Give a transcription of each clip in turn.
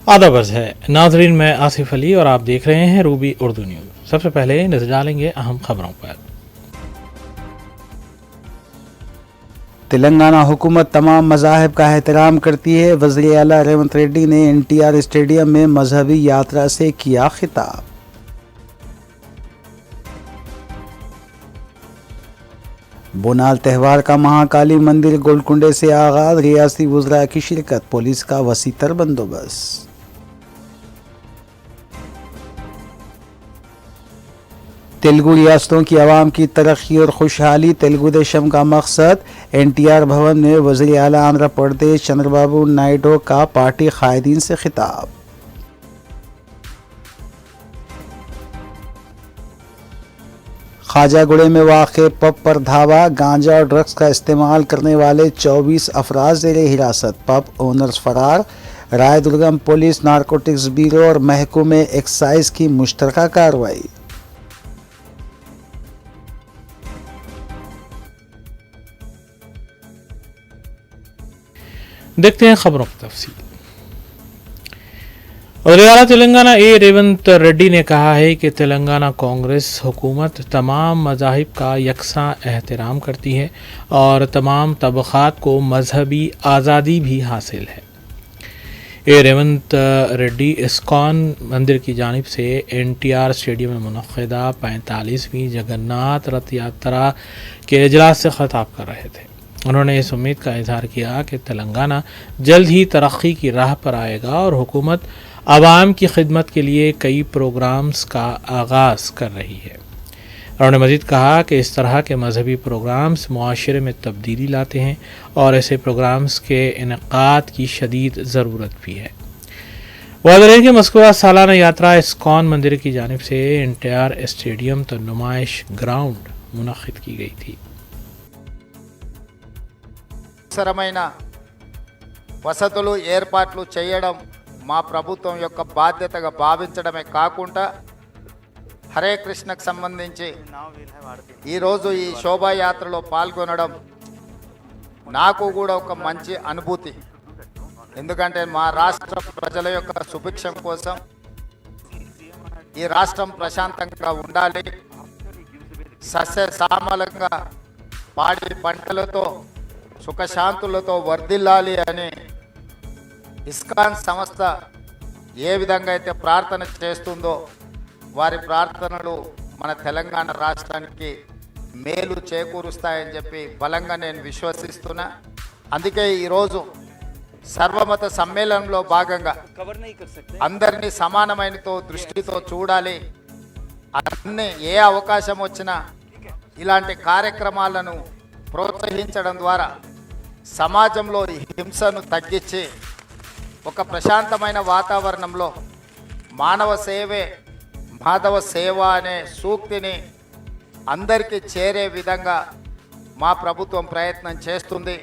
आदाब अर्ज़ है नाजरीन, मैं आसिफ अली और आप देख रहे हैं रूबी उर्दू न्यूज़। सबसे पहले नजर डालेंगे अहम खबरों पर। तेलंगाना हुकूमत तमाम मज़ाहिब का एहतराम करती है। वज़ीर आला रेवंत रेड्डी ने NTR स्टेडियम में मजहबी यात्रा से किया खिताब। बोनाल त्यौहार का महाकाली मंदिर गोलकुंडे से आगाज, रियासती वज़रा की शिरकत, पुलिस का वसीतर बंदोबस्त। तेलुगु रियासतों की आवाम की तरक्की और खुशहाली तेलुगु देशम का मकसद। NTR भवन में वज़ीर आला आंध्र प्रदेश चंद्रबाबू नायडू का पार्टी कायदीन से खिताब। खाजागुड़े में वाक़े पब पर धावा, गांजा और ड्रग्स का इस्तेमाल करने वाले 24 अफराद ज़ेरे हिरासत, पब ओनर्स फरार। रायदुर्गम पुलिस, नारकोटिक्स ब्यूरो और महकमे एक्साइज की मुश्तरका कार्रवाई। देखते हैं खबरों की तफसील। वज़ीर आला तेलंगाना रेवंत रेड्डी ने कहा है कि तेलंगाना कांग्रेस हुकूमत तमाम मज़ाहिब का यकसा एहतराम करती है और तमाम तबक़ात को मजहबी आज़ादी भी हासिल है। रेवंत रेड्डी इस्कॉन मंदिर की जानिब से NTR स्टेडियम में मुनक़्क़दा 45वीं जगन्नाथ रथ यात्रा के इजलास से ख़िताब कर रहे थे। उन्होंने इस उम्मीद का इजहार किया कि तेलंगाना जल्द ही तरक्की की राह पर आएगा और हुकूमत आवाम की खिदमत के लिए कई प्रोग्राम्स का आगाज़ कर रही है। उन्होंने मज़ीद कहा कि इस तरह के मजहबी प्रोग्राम्स मुआशरे में तब्दीली लाते हैं और ऐसे प्रोग्राम्स के इनेकाद की शदीद ज़रूरत भी है। वाज़ेह है कि मस्कुरा सालाना यात्रा इस्कॉन मंदिर की जानिब से NTR स्टेडियम तो नुमाइश ग्राउंड मुनक़्क़िद की गई थी। అవసరమైన వసతులు ఏర్పాట్లు చేయడం మా ప్రభుత్వం యొక్క బాధ్యతగా భావించడమే కాకుండా హరే కృష్ణకు సంబంధించి ఈరోజు ఈ శోభాయాత్రలో పాల్గొనడం నాకు కూడా ఒక మంచి అనుభూతి. ఎందుకంటే మా రాష్ట్ర ప్రజల యొక్క సుభిక్షం కోసం, ఈ రాష్ట్రం ప్రశాంతంగా ఉండాలి, సస్యశ్యామలంగా పాడి పంటలతో సుఖశాంతులతో వర్ధిల్లాలి అని ఇస్కాన్ సంస్థ ఏ విధంగా అయితే ప్రార్థన చేస్తుందో వారి ప్రార్థనలు మన తెలంగాణ రాష్ట్రానికి మేలు చేకూరుస్తాయని చెప్పి బలంగా నేను విశ్వసిస్తున్నా. అందుకే ఈరోజు సర్వమత సమ్మేళనంలో భాగంగా అందరినీ సమానమైనతో దృష్టితో చూడాలి, అన్ని ఏ అవకాశం వచ్చినా ఇలాంటి కార్యక్రమాలను ప్రోత్సహించడం ద్వారా సమాజంలో హింసను తగ్గించి ఒక ప్రశాంతమైన వాతావరణంలో మానవ సేవే మాధవ సేవ అనే సూక్తిని అందరికీ చేరే విధంగా మా ప్రభుత్వం ప్రయత్నం చేస్తుంది.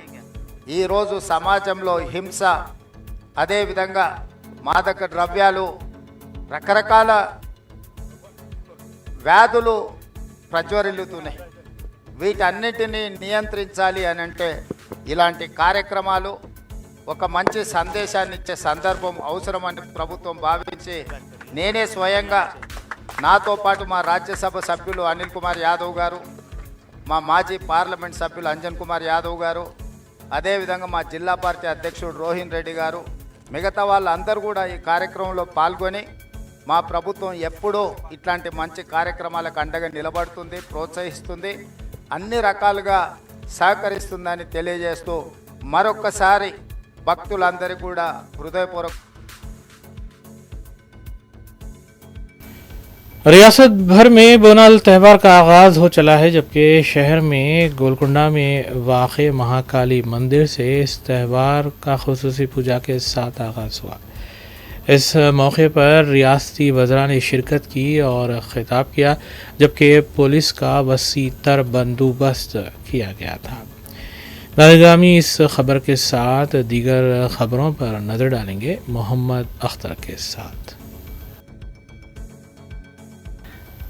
ఈరోజు సమాజంలో హింస, అదేవిధంగా మాదక ద్రవ్యాలు, రకరకాల వ్యాధులు ప్రజ్వరిల్లుతున్నాయి. వీటన్నిటినీ నియంత్రించాలి అని అంటే ఇలాంటి కార్యక్రమాలు ఒక మంచి సందేశాన్ని ఇచ్చే సందర్భం అవసరమని ప్రభుత్వం భావించి నేనే స్వయంగా, నాతో పాటు మా రాజ్యసభ సభ్యులు అనిల్ కుమార్ యాదవ్ గారు, మా మాజీ పార్లమెంట్ సభ్యులు అంజన్ కుమార్ యాదవ్ గారు, అదేవిధంగా మా జిల్లా పార్టీ అధ్యక్షుడు రోహిన్ రెడ్డి గారు, మిగతా వాళ్ళందరూ కూడా ఈ కార్యక్రమంలో పాల్గొని మా ప్రభుత్వం ఎప్పుడూ ఇట్లాంటి మంచి కార్యక్రమాలకు అండగా నిలబడుతుంది, ప్రోత్సహిస్తుంది, అన్ని రకాలుగా సహకరిస్తుందని తెలియజేస్తూ మరొక్కసారి భక్తులందరికీ కూడా హృదయపూర్వక रियासत भर में बोनाल त्यौहार का आगाज़ हो चला है, जबकि शहर में गोलकुंडा में वाक़े महाकाली मंदिर से इस त्यौहार का खुसूसी पूजा के साथ आगाज़ हुआ। इस मौके पर रियासती वज़रा ने शिरकत की और ख़िताब किया, जबकि पुलिस का वसी तर बंदोबस्त किया गया था। नाज़रीन, इस खबर के साथ दीगर खबरों पर नज़र डालेंगे मोहम्मद अख्तर के साथ।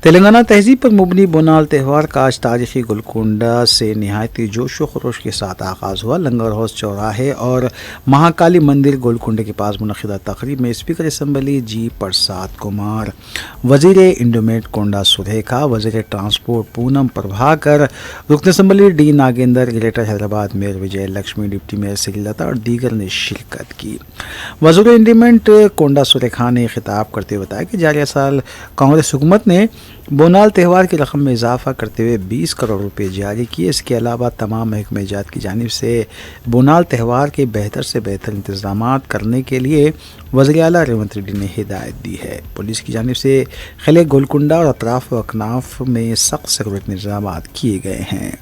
तेलंगाना तहजीब पर मुबनी बोनाल त्यौहार का आज तारीखी गोलकुंडा से नहायती जोश व खरोश के साथ आगाज़ हुआ। लंगर हाउस चौराहे और महाकाली मंदिर गोलकुंडे के पास मुनक़िदा तकरीब में speaker assembly G Prasad Kumar, वज़ीर इंडोमेट कोंडा सुरेखा, वज़ीर ट्रांसपोर्ट पूनम प्रभाकर, रुकन assembly D Nagendra, greater Hyderabad mayor Vijay Lakshmi, deputy mayor Srilatha और दीगर ने शिरकत की। वज़ीर इंडोमेट कोंडा सुरेखा ने खिताब करते हुए बताया कि जारिया साल कांग्रेस हुकूमत ने बोनाल त्यौहार की रकम में इजाफा करते हुए 20 करोड़ रुपए जारी किए। इसके अलावा तमाम महकमे जात की जानिब से बोनाल त्यौहार के बेहतर से बेहतर इंतजाम करने के लिए वज़ीर आला रेवंत रेड्डी ने हिदायत दी है। पुलिस की जानिब से खिले गोलकुंडा और अतराफ व अकनाफ में सख्त सिक्योरिटी इंतजाम किए गए हैं।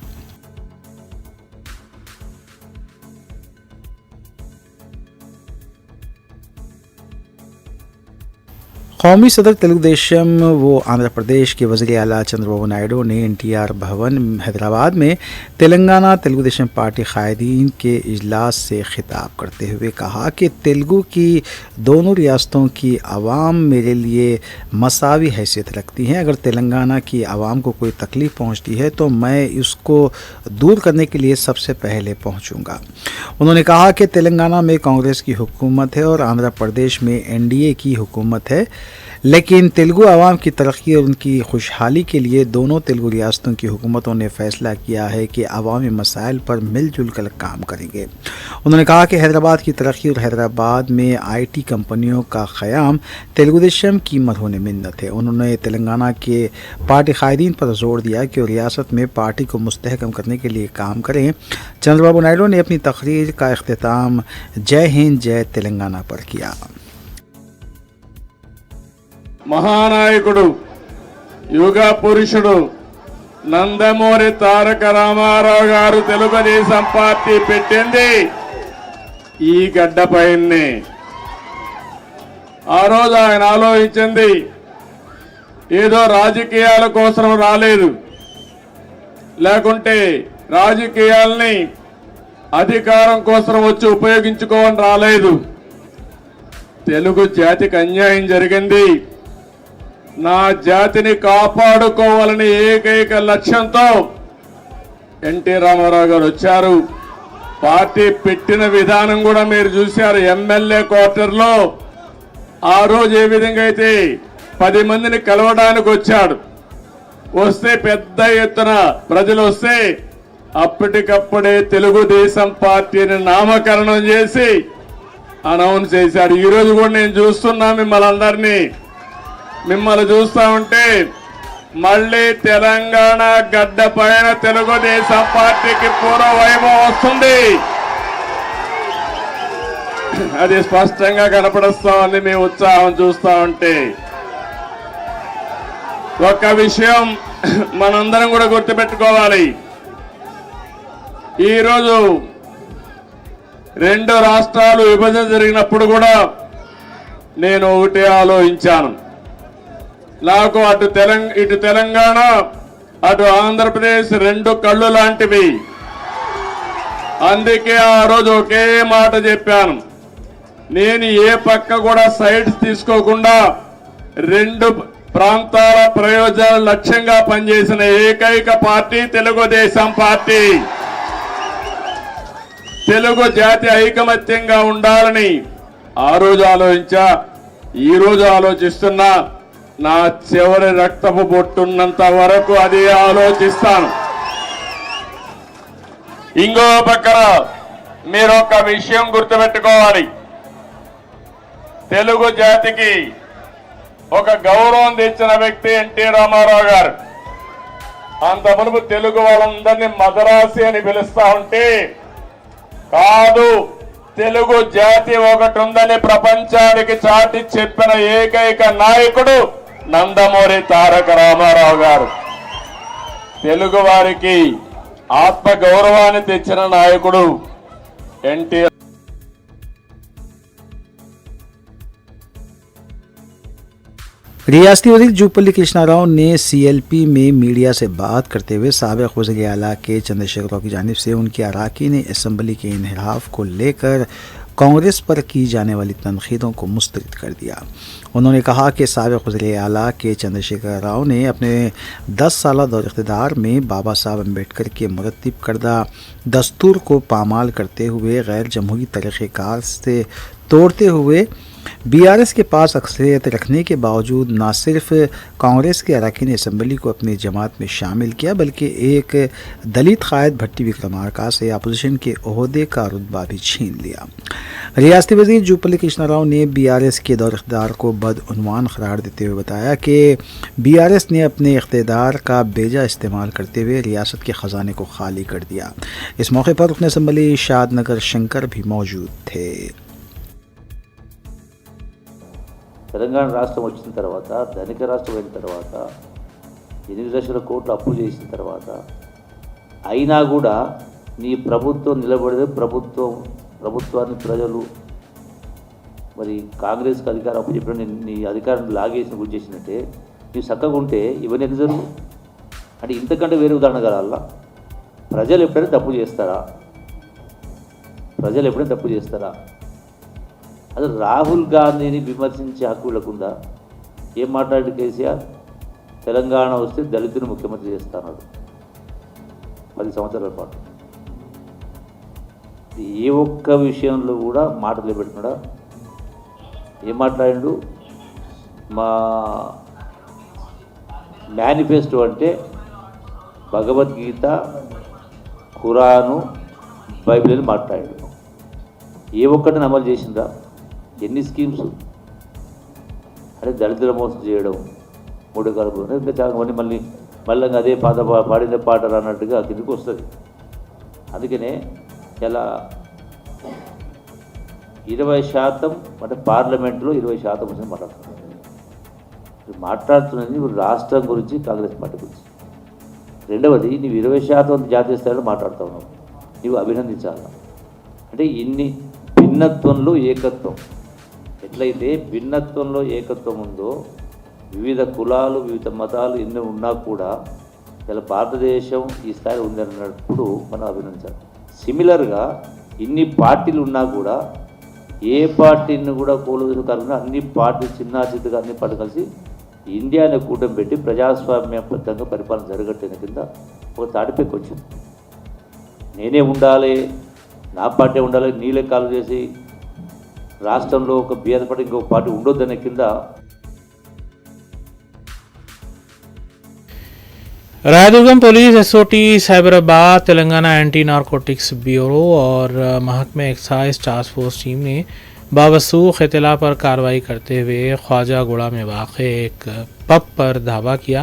कौमी सदर तेलुगुदेशम व आंध्र प्रदेश के वज़ीर आला चंद्रबाबू नायडू ने NTR भवन हैदराबाद में तेलंगाना तेलुगुदेशम पार्टी कायदीन के इजलास से खिताब करते हुए कहा कि तेलुगु की दोनों रियासतों की आवाम मेरे लिए मसावी हैसियत रखती हैं। अगर तेलंगाना की आवाम को कोई तकलीफ़ पहुंचती है तो मैं इसको दूर करने के लिए सबसे पहले पहुंचूंगा। उन्होंने कहा कि तेलंगाना में कांग्रेस की हुकूमत है और आंध्र प्रदेश में NDA की हुकूमत है, लेकिन तेलुगु आवाम की तरक्की और उनकी खुशहाली के लिए दोनों तेलुगु रियासतों की हुकूमतों ने फैसला किया है कि अवामी मसाइल पर मिलजुल कर काम करेंगे। उन्होंने कहा कि हैदराबाद की तरक्की और हैदराबाद में IT कंपनियों का क़याम तेलुगुदेशम की मरहून मिन्नत है। उन्होंने तेलंगाना के पार्टी कायदीन पर जोर दिया कि रियासत में पार्टी को मुस्तहकम करने के लिए काम करें। चंद्रबाबू नायडू ने अपनी तकरीर का इख्तिताम जय हिंद जय तेलंगाना पर किया। మహానాయకుడు యుగ పురుషుడు నందమూరి తారక రామారావు గారు తెలుగుదేశం పార్టీ పెట్టింది ఈ గడ్డపైనే. ఆ రోజు ఆయన ఆలోచించింది ఏదో రాజకీయాల కోసం రాలేదు, లేకుంటే రాజకీయాల్ని అధికారం కోసం వచ్చి ఉపయోగించుకోవని రాలేదు. తెలుగు జాతికి అన్యాయం జరిగింది, నా జాతిని కాపాడుకోవాలని ఏకైక లక్ష్యంతో ఎన్టీ రామారావు గారు వచ్చారు. పార్టీ పెట్టిన విధానం కూడా మీరు చూశారు. ఎమ్మెల్యే క్వార్టర్లో ఆ రోజు ఏ విధంగా అయితే 10 మందిని కలవడానికి వచ్చాడు, వస్తే పెద్ద ఎత్తున ప్రజలు వస్తే అప్పటికప్పుడే తెలుగుదేశం పార్టీని నామకరణం చేసి అనౌన్స్ చేశాడు. ఈ రోజు కూడా నేను చూస్తున్నా మిమ్మల్ని చూస్తా ఉంటే మళ్ళీ తెలంగాణ గడ్డ పైన తెలుగుదేశం పార్టీకి పూర్వ వైభవం వస్తుంది. అది స్పష్టంగా కనపడుస్తా ఉంది. మీ ఉత్సాహం చూస్తా ఉంటే ఒక్క విషయం మనందరం కూడా గుర్తుపెట్టుకోవాలి. ఈరోజు 2 రాష్ట్రాలు విభజన జరిగినప్పుడు కూడా నేను ఒకటే ఆలోచించాను. నాకు ఇటు తెలంగాణ అటు ఆంధ్రప్రదేశ్ 2 కళ్ళు లాంటివి. అందుకే ఆ రోజు ఒకే మాట చెప్పాను, నేను ఏ పక్క కూడా సైడ్స్ తీసుకోకుండా 2 ప్రాంతాల ప్రయోజనాల లక్ష్యంగా పనిచేసిన ఏకైక పార్టీ తెలుగుదేశం పార్టీ. తెలుగు జాతి ఐకమత్యంగా ఉండాలని ఆ రోజు ఆలోచించా, ఈ రోజు ఆలోచిస్తున్నా. నా చివరి రక్తపు బొట్టున్నంత వరకు అదే ఆలోచిస్తాను. ఇంకో పక్కన మీరు ఒక విషయం గుర్తుపెట్టుకోవాలి, తెలుగు జాతికి ఒక గౌరవం తెచ్చిన వ్యక్తి ఎన్టీ రామారావు గారు. అంత మునుపు తెలుగు వాళ్ళందరినీ మదరాసి అని పిలుస్తా ఉంటే, కాదు తెలుగు జాతి ఒకటి ఉందని ప్రపంచానికి చాటి చెప్పిన ఏకైక నాయకుడు నందమూరి తారక రామారావు గారు. తెలుగు వారికి ఆత్మ గౌరవాన్ని తెచ్చిన నాయకుడు ఎన్టీఆర్. रियासती वज़ीर जूपल्ली कृष्णा राव ने CLP में मीडिया से बात करते हुए साबिक़ वज़ीर आला के चंद्रशेखर राव की जानिब से उनके अराकीन असम्बली के इन्हिराफ को लेकर कांग्रेस पर की जाने वाली तनकीदों को मुस्तरद कर दिया। उन्होंने कहा कि साबिक़ वज़ीर आला के चंद्रशेखर राव ने अपने 10 साल दौर इक़्तिदार में बाबा साहब अम्बेडकर के मुरत्तिब करदा दस्तूर को पामाल करते हुए गैर जमहूरी तरीक़ेकार से तोड़ते हुए बीआरएस के पास अक्सरियत रखने के बावजूद न सिर्फ कांग्रेस के अरकान असम्बली को अपनी जमात में शामिल किया बल्कि एक दलित कायद भट्टी विक्रमार्का से अपोजिशन के ओहदे का रुतबा भी छीन लिया। रियासती वज़ीर जुब्बल्ली कृष्णा राव ने बीआरएस के दौर इक़्तिदार को बदउन्वान करार देते हुए बताया कि बीआरएस ने अपने इक़्तिदार का बेजा इस्तेमाल करते हुए रियासत के ख़जाने को खाली कर दिया। इस मौके पर रुकन असम्बली शादनगर शंकर भी मौजूद थे। తెలంగాణ రాష్ట్రం వచ్చిన తర్వాత ధనిక రాష్ట్రం అయిన తర్వాత 8 లక్షల కోట్లు అప్పు చేసిన తర్వాత అయినా కూడా నీ ప్రభుత్వం నిలబడేది ప్రభుత్వాన్ని ప్రజలు మరి కాంగ్రెస్కి అధికారం అప్పు చెప్పిన నీ అధికారాన్ని లాగేసి గురి చేసినట్టే నీవు చక్కగా ఉంటే ఇవన్నీ ఎందుకు జరుగు అంటే ఇంతకంటే వేరే ఉదాహరణ కలాలా ప్రజలు ఎప్పుడైనా తప్పు చేస్తారా అసలు రాహుల్ గాంధీని విమర్శించే హక్కు లేకుండా ఏం మాట్లాడి కేసీఆర్ తెలంగాణ వస్తే దళితుని ముఖ్యమంత్రి చేస్తాడు 10 సంవత్సరాల పాటు ఏ ఒక్క విషయంలో కూడా మాటలు పెడుతున్నాడా ఏం మాట్లాడిండు మా మేనిఫెస్టో అంటే భగవద్గీత ఖురాను బైబిల్ అని మాట్లాడాడు ఏ ఒక్కటిని అమలు చేసిందా ఎన్ని స్కీమ్స్ అంటే దళితుల మోసం చేయడం 3 కలుపు ఇంకా చాలా మళ్ళీ అదే పాడిన పాట అన్నట్టుగా కిందకి వస్తుంది అందుకనే ఇలా 20% అంటే పార్లమెంట్లో 20% మాట్లాడుతున్నది ఇప్పుడు రాష్ట్రం గురించి కాంగ్రెస్ పార్టీ గురించి రెండవది నీవు 20% జాతీయ స్థాయిలో మాట్లాడుతూ ఉన్నావు నీవు అభినందించాలి అంటే ఇన్ని భిన్నత్వంలో ఏకత్వం ఎట్లయితే భిన్నత్వంలో ఏకత్వం ఉందో వివిధ కులాలు వివిధ మతాలు ఎన్ని ఉన్నా కూడా ఇలా భారతదేశం ఈ స్థాయిలో ఉందన్నప్పుడు మనం అభినందించాలి సిమిలర్గా ఇన్ని పార్టీలు ఉన్నా కూడా ఏ పార్టీని కూడా కోలుదలు కాకుండా అన్ని పార్టీలు చిత్తగా అన్ని పార్టీలు కలిసి ఇండియా అనే కూటమి పెట్టి ప్రజాస్వామ్యబద్ధంగా పరిపాలన జరగట్లేని కింద ఒక తాడిపైకి వచ్చింది నేనే ఉండాలి నా పార్టీ ఉండాలి నీళ్ళే కాలు చేసి రాష్ట్రంలో ఒక బీఆర్ పార్టీ ఇంకొక పార్టీ ఉండొద్దనే కింద Raidurgam police SOT Cyberabad Telangana anti narcotics bureau और महकमे एक्साइज टास्क फोर्स टीम ने बावसूख इतला पर कार्रवाई करते हुए ख्वाजागुड़ा में वाक़ एक पब पर धावा किया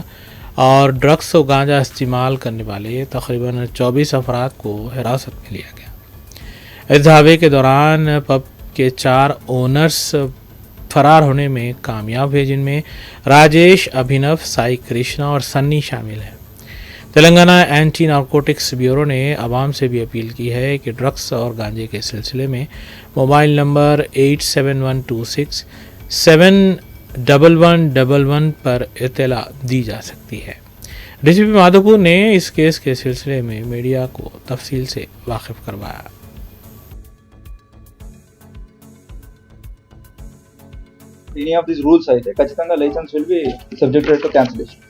और ड्रग्स और गांजा इस्तेमाल करने वाले तकरीबन 24 अफराद को हिरासत में लिया गया। इस धावे के दौरान पब के 4 ओनर्स फरार होने में कामयाब हुए जिनमें राजेश, अभिनव, साई कृष्णा और सन्नी शामिल हैं। तेलंगाना एंटी नारकोटिक्स ब्यूरो ने आवाम से भी अपील की है कि ड्रग्स और गांजे के सिलसिले में मोबाइल नंबर 8712671111 पर इत्तला दी जा सकती है। डीसीपी माधोपुर ने इस केस के सिलसिले में मीडिया को तफसील से वाकिफ करवाया। Any of these rules అయితే ఖచ్చితంగా licence will be subjected to cancellation.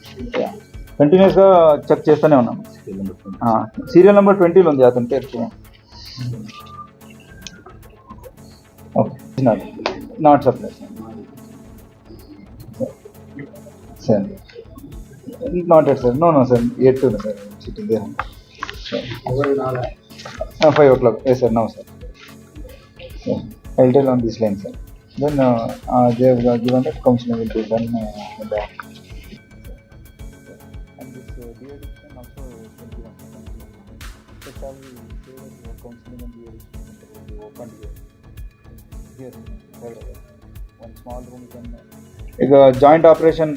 కంటిన్యూస్గా చెక్ చేస్తూనే ఉన్నాం. సీరియల్ నెంబర్ 20లో ఉంది అతని పేరు. Okay, not supply sir, not at sir, no sir, 8 sir, sitting there 5 o'clock. Yes sir, no sir. I'll tell on this line sir. Then they have given that counseling will be done in the and this de-addiction also will be done. So shall we say that counseling and de-addiction will be opened here one small room can एक joint operation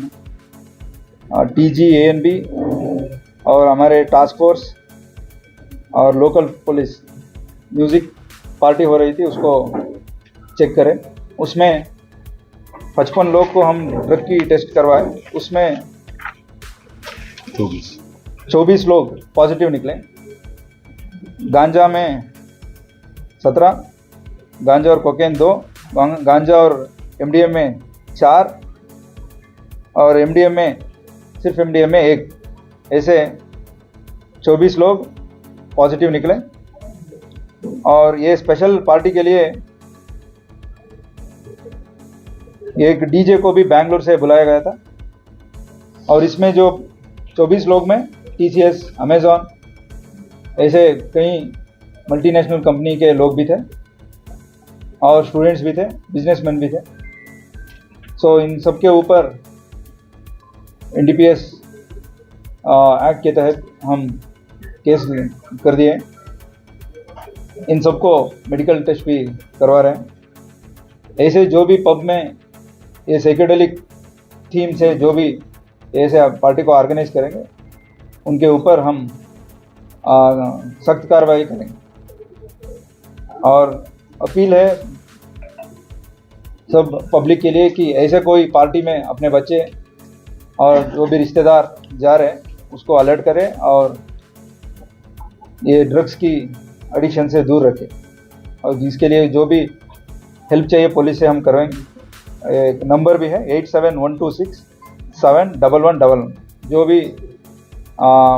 TG ANB और हमारे task force और local police music party हो रही थी, उसको check करें। उसमें 55 लोग को हम ड्रग की टेस्ट करवाए, उसमें 24 लोग पॉजिटिव निकले। गांजा में 17, गांजा और कोकेन 2, गांजा और MDMA 4 और MDMA सिर्फ MDMA 1, ऐसे 24 लोग पॉजिटिव निकले। और ये स्पेशल पार्टी के लिए एक डीजे को भी बेंगलोर से बुलाया गया था और इसमें जो 24 लोग में TCS, अमेज़ॉन ऐसे कई मल्टीनेशनल कंपनी के लोग भी थे और स्टूडेंट्स भी थे, बिजनेसमैन भी थे। सो इन सब के ऊपर NDPS एक्ट के तहत हम केस कर दिए। इन सबको मेडिकल टेस्ट भी करवा रहे हैं। ऐसे जो भी पब में ये साइकेडेलिक थीम से जो भी ऐसे पार्टी को ऑर्गेनाइज करेंगे उनके ऊपर हम सख्त कार्रवाई करेंगे। और अपील है सब पब्लिक के लिए कि ऐसे कोई पार्टी में अपने बच्चे और जो भी रिश्तेदार जा रहे हैं उसको अलर्ट करें और ये ड्रग्स की एडिक्शन से दूर रखें। और जिसके लिए जो भी हेल्प चाहिए पुलिस से हम करवाएंगे। एक नंबर भी है 8712671111। जो भी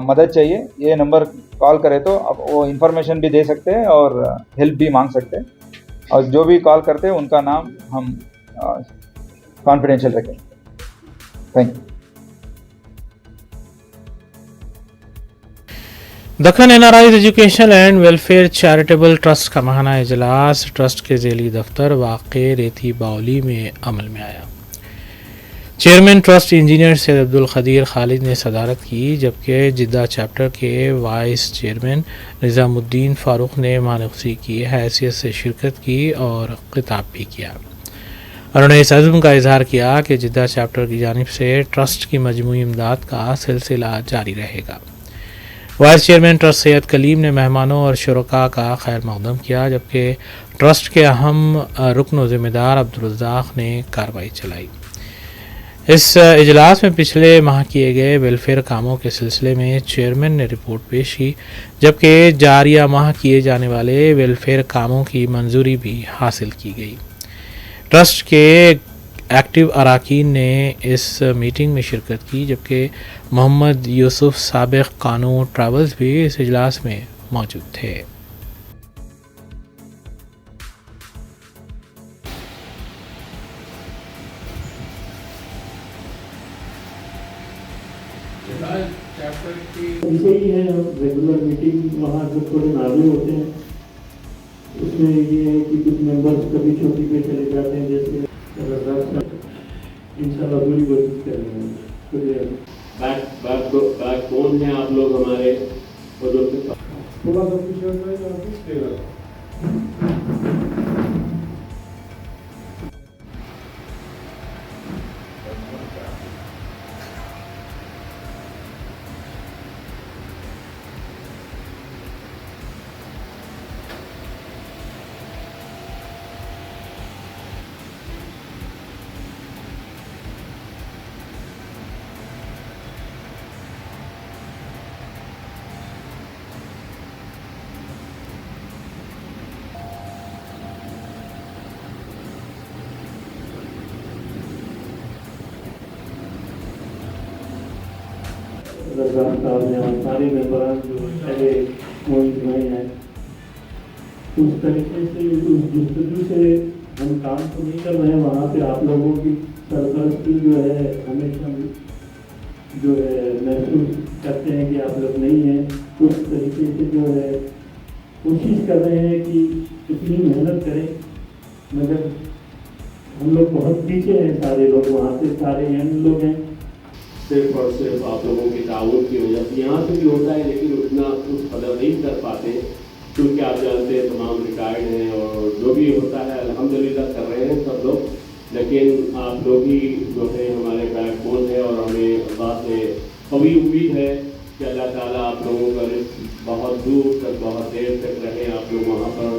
मदद चाहिए ये नंबर कॉल करें तो अब वो इन्फॉर्मेशन भी दे सकते हैं और हेल्प भी मांग सकते हैं। और जो भी कॉल करते हैं उनका नाम हम कॉन्फिडेंशियल रखें। Thank you. Deccan NRIs education and welfare charitable trust का माहाना इजलास ट्रस्ट के ज़ेली दफ्तर वाक़े रेती बाउली में अमल में आया। Chairman trust engineer Syed Abdul Khadir Khalid ने सदारत की, जबकि जिद्दा चैप्टर के वाइस चेयरमैन निज़ामुद्दीन फ़ारूक ने मानूसी की हैसियत से शिरकत की और खिताब भी किया। उन्होंने इस अज़्म का इजहार किया कि जिद्दा चैप्टर की जानिब से ट्रस्ट की मजमूई इमदाद का सिलसिला जारी रहेगा। Vice chairman trust Syed Kaleem ने मेहमानों और शुरका का खैर मकदम किया, जबकि ट्रस्ट के अहम रुकन व ज़िम्मेदार अब्दुल-रज़्ज़ाक़ ने कार्रवाई चलाई। इस इजलास में पिछले माह किए गए वेलफेयर कामों के सिलसिले में चेयरमैन ने रिपोर्ट पेश की, जबकि जारिया माह किए जाने वाले वेलफेयर कामों की मंजूरी भी हासिल की गई। ट्रस्ट के एक्टिव अरकान ने इस मीटिंग में शिरकत की, जबकि मोहम्मद यूसुफ साबिक़ कानून ट्रैवल्स भी इस इजलास में मौजूद थे। ऐसे ही है रेगुलर मीटिंग वहाँ जो थोड़े नावे होते हैं उसमें ये है कि कुछ मेंबर्स कभी छुट्टी पे चले जाते हैं, जैसे इंशाल्लाह पूरी कोशिश करेंगे। बैकबोन हैं आप लोग हमारे बुजुर्ग। थोड़ा सा कुछ रज़ाक साहब ने और सारे मेंबरान जो पहले मोहित भाई हैं, उस तरीके से उस जुस्तजू से हम काम तो नहीं कर रहे हैं। वहाँ पे आप लोगों की सरपरस्ती जो है हमेशा जो है महसूस करते हैं कि आप लोग नहीं हैं। उस तरीके से जो है कोशिश कर रहे हैं कि इतनी मेहनत करें, मगर हम लोग बहुत पीछे हैं। सारे लोग वहाँ से सारे यंग लोग हैं। सिर्फ और सिर्फ आप लोगों की ताउन की वजह से यहाँ से भी होता है, लेकिन उतना उस कदर नहीं कर पाते क्योंकि आप जानते हैं तमाम रिटायर्ड हैं और जो भी होता है अल्हम्दुलिल्लाह कर रहे हैं सब लोग, लेकिन आप लोग ही जो है हमारे बैकबोन है और हमें अल्लाह से कभी उम्मीद है कि अल्लाह ताला आप लोगों का रिस्क बहुत दूर तक बहुत देर तक रहे। आप लोग वहाँ पर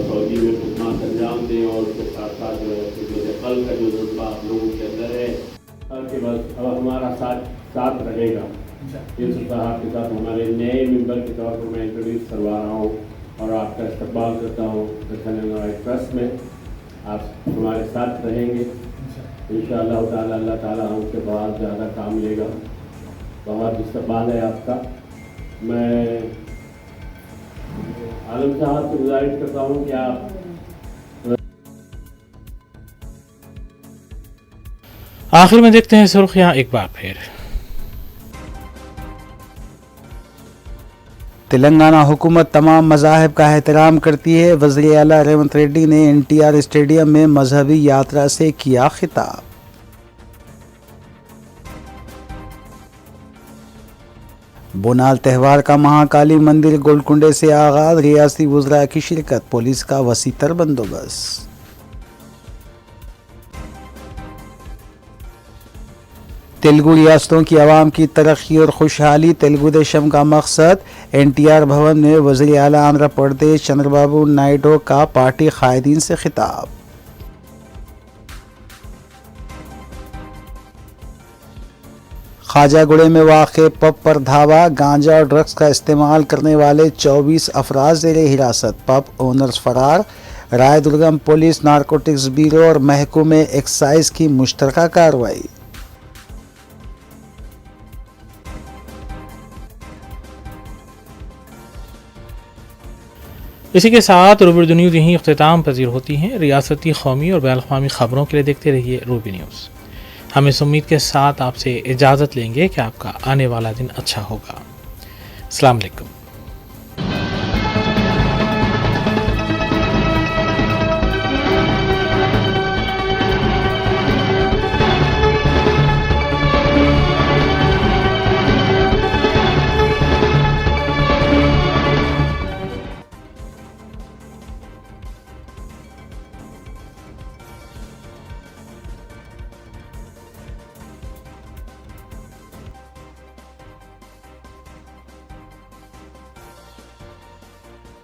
सऊदी में खिदमत अंजाम दें और उसके साथ साथ जो है कल का जो जज्बा आप लोगों के अंदर है कि बस अब हमारा साथ रहेगा। यूसुफ साहब के साथ हमारे नए मेंबर के तौर पर मैं इंट्रोड्यूस करवा रहा हूँ और आपका इस्तकबाल करता हूँ तेलंगाना राइट ट्रस्ट में। आप हमारे साथ रहेंगे इंशाअल्लाह ताला, अल्लाह ताला हमसे बहुत ज़्यादा काम लेगा। बहुत इस्तकबाल है आपका। मैं आलम साहब से गुजारिश करता हूँ कि आप आखिर में देखते हैं सुर्खियां एक बार फिर। तेलंगाना हुकूमत तमाम मज़ाहिब का एहतराम करती है। वज़ीर आला रेवंत रेड्डी ने NTR स्टेडियम में मजहबी यात्रा से किया खिताब। बोनाल त्यौहार का महाकाली मंदिर गोलकुंडे से आगाज, रियासती वज़रा की शिरकत, पुलिस का वसीतर बंदोबस्त। तेलुगु रियासतों की आवाम की तरक्की और खुशहाली तेलुगु देशम का मकसद। NTR भवन में वज़ीर आला आंध्र प्रदेश चंद्रबाबू नायडू का पार्टी कायदीन से खिताब। खाजागुड़े में वाक़े पब पर धावा, गांजा और ड्रग्स का इस्तेमाल करने वाले 24 अफराज ज़ेरे हिरासत, पब ओनर्स फरार। रायदुर्गम पुलिस, नारकोटिक्स ब्यूरो और महकमे एक्साइज की मुश्तरका कार्रवाई। इसी के साथ रूबी न्यूज़ यहीं अख्तिताम पजीर होती हैं। रियासती, कौमी और बैन अवी ख़बरों के लिए देखते रहिए रूबी न्यूज़। हम इस उम्मीद के साथ आपसे इजाज़त लेंगे कि आपका आने वाला दिन अच्छा होगा। अस्सलाम वालेकुम।